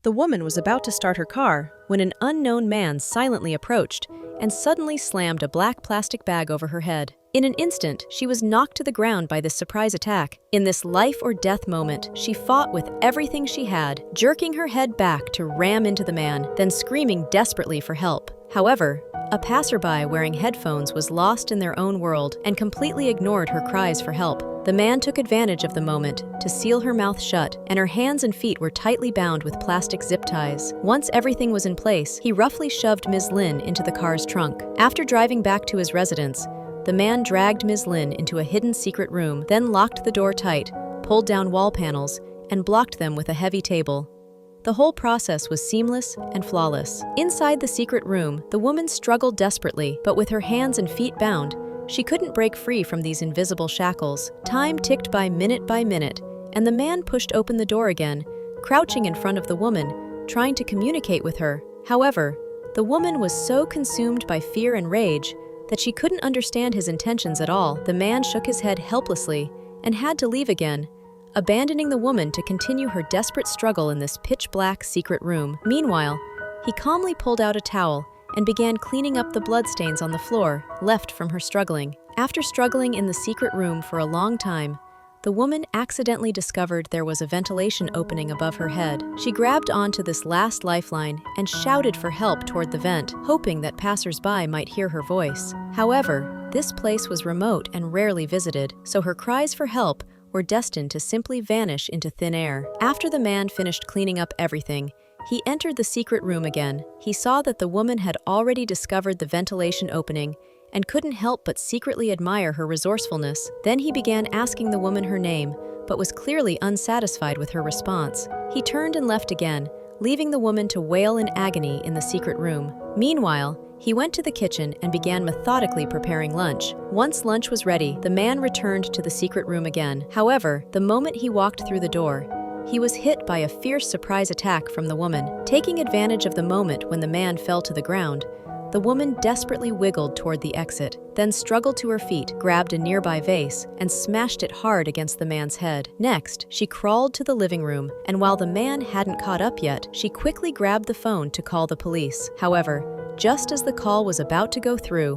The woman was about to start her car when an unknown man silently approached and suddenly slammed a black plastic bag over her head. In an instant, she was knocked to the ground by this surprise attack. In this life-or-death moment, she fought with everything she had, jerking her head back to ram into the man, then screaming desperately for help. However, a passerby wearing headphones was lost in their own world and completely ignored her cries for help. The man took advantage of the moment to seal her mouth shut, and her hands and feet were tightly bound with plastic zip ties. Once everything was in place, he roughly shoved Ms. Lin into the car's trunk. After driving back to his residence, the man dragged Ms. Lin into a hidden secret room, then locked the door tight, pulled down wall panels, and blocked them with a heavy table. The whole process was seamless and flawless. Inside the secret room, the woman struggled desperately, but with her hands and feet bound, she couldn't break free from these invisible shackles. Time ticked by minute, and the man pushed open the door again, crouching in front of the woman, trying to communicate with her. However, the woman was so consumed by fear and rage that she couldn't understand his intentions at all. The man shook his head helplessly and had to leave again, abandoning the woman to continue her desperate struggle in this pitch-black secret room. Meanwhile, he calmly pulled out a towel and began cleaning up the bloodstains on the floor left from her struggling. After struggling in the secret room for a long time, the woman accidentally discovered there was a ventilation opening above her head. She grabbed onto this last lifeline and shouted for help toward the vent, hoping that passers-by might hear her voice. However, this place was remote and rarely visited, so her cries for help were destined to simply vanish into thin air. After the man finished cleaning up everything, he entered the secret room again. He saw that the woman had already discovered the ventilation opening and couldn't help but secretly admire her resourcefulness. Then he began asking the woman her name, but was clearly unsatisfied with her response. He turned and left again, leaving the woman to wail in agony in the secret room. Meanwhile, he went to the kitchen and began methodically preparing lunch. Once lunch was ready, the man returned to the secret room again. However, the moment he walked through the door, he was hit by a fierce surprise attack from the woman. Taking advantage of the moment when the man fell to the ground, the woman desperately wiggled toward the exit, then struggled to her feet, grabbed a nearby vase, and smashed it hard against the man's head. Next, she crawled to the living room, and while the man hadn't caught up yet, she quickly grabbed the phone to call the police. However, just as the call was about to go through,